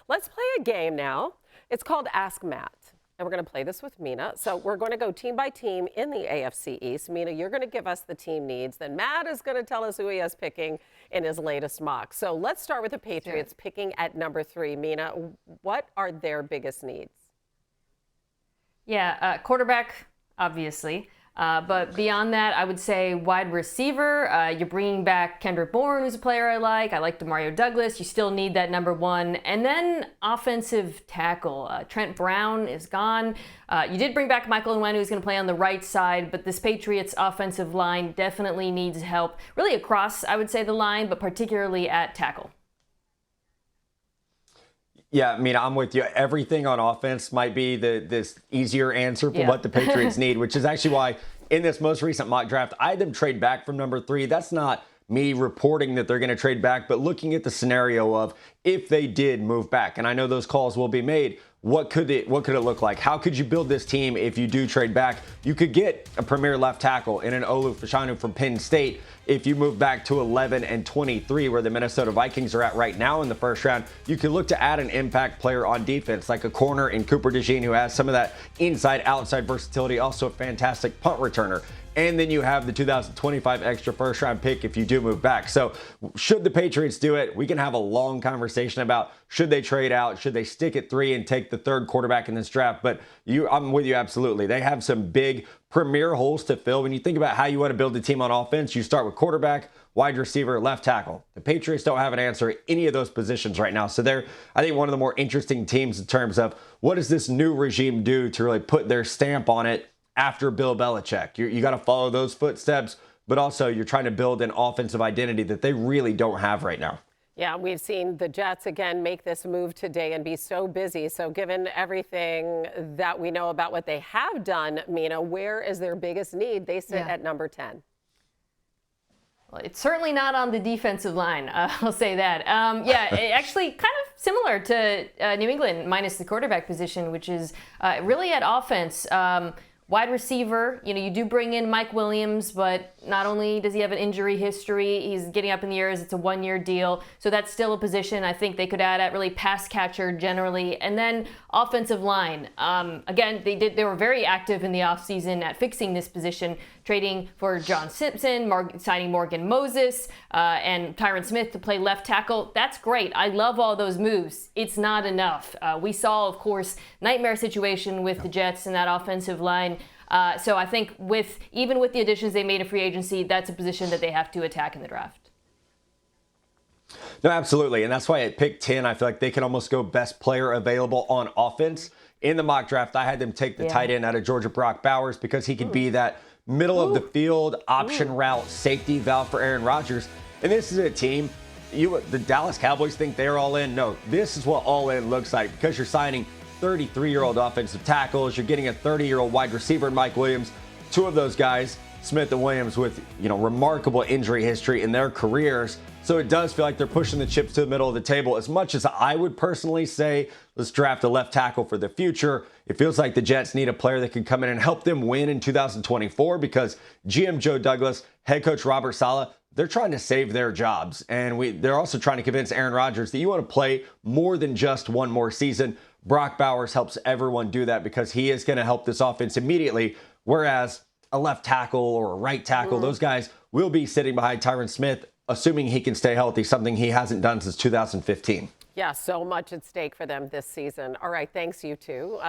Let's play a game now. It's called Ask Matt. And we're going to play this with Mina. So we're going to go team by team in the AFC East. Mina, you're going to give us the team needs. Then Matt is going to tell us who he is picking in his latest mock. So let's start with the Patriots picking at number 3. Mina, what are their biggest needs? Yeah, quarterback, obviously. But beyond that, I would say wide receiver. You're bringing back Kendrick Bourne, who's a player I like. I like Demario Douglas. You still need that number 1. And then offensive tackle. Trent Brown is gone. You did bring back Michael Nguyen, who's going to play on the right side. But this Patriots offensive line definitely needs help. Really across, I would say, the line, but particularly at tackle. Yeah, I mean, I'm with you. Everything on offense might be this easier answer for what the Patriots need, which is actually why in this most recent mock draft, I had them trade back from number 3. That's not me reporting that they're going to trade back, but looking at the scenario of if they did move back. And I know those calls will be made. What could it look like? How could you build this team if you do trade back? You could get a premier left tackle in an Olu Fashanu from Penn State. If you move back to 11 and 23, where the Minnesota Vikings are at right now in the first round, you could look to add an impact player on defense, like a corner in Cooper DeJean, who has some of that inside-outside versatility, also a fantastic punt returner. And then you have the 2025 extra first-round pick if you do move back. So should the Patriots do it, we can have a long conversation about should they trade out, should they stick at 3 and take the 3rd quarterback in this draft. But I'm with you absolutely. They have some big premier holes to fill. When you think about how you want to build a team on offense, you start with quarterback, wide receiver, left tackle. The Patriots don't have an answer at any of those positions right now. So they're, I think, one of the more interesting teams in terms of what does this new regime do to really put their stamp on it after Bill Belichick. You got to follow those footsteps, but also you're trying to build an offensive identity that they really don't have right now. Yeah, we've seen the Jets again make this move today and be so busy. So given everything that we know about what they have done, Mina, where is their biggest need? They sit at number 10. Well, it's certainly not on the defensive line, I'll say that. Actually kind of similar to New England, minus the quarterback position, which is really at offense. Wide receiver, you do bring in Mike Williams, but not only does he have an injury history, he's getting up in the years. It's a 1-year deal. So that's still a position I think they could add at really pass catcher generally. And then offensive line. Again, they were very active in the offseason at fixing this position, trading for John Simpson, signing Morgan Moses, and Tyron Smith to play left tackle. That's great. I love all those moves. It's not enough. We saw, of course, nightmare situation with the Jets and that offensive line. So I think even with the additions they made in free agency, that's a position that they have to attack in the draft. No, absolutely. And that's why at pick 10, I feel like they can almost go best player available on offense. In the mock draft, I had them take the tight end out of Georgia, Brock Bowers, because he could be that middle of the field option route safety valve for Aaron Rodgers. And this is a team, the Dallas Cowboys think they're all in. No, this is what all in looks like, because you're signing 33-year-old offensive tackles. You're getting a 30-year-old wide receiver in Mike Williams. 2 of those guys, Smith and Williams, with remarkable injury history in their careers. So it does feel like they're pushing the chips to the middle of the table. As much as I would personally say, let's draft a left tackle for the future, it feels like the Jets need a player that can come in and help them win in 2024, because GM Joe Douglas, head coach Robert Saleh, they're trying to save their jobs. And they're also trying to convince Aaron Rodgers that you want to play more than just one more season. Brock Bowers helps everyone do that because he is going to help this offense immediately, whereas a left tackle or a right tackle, those guys will be sitting behind Tyron Smith, assuming he can stay healthy, something he hasn't done since 2015. Yeah, so much at stake for them this season. All right, thanks, you two.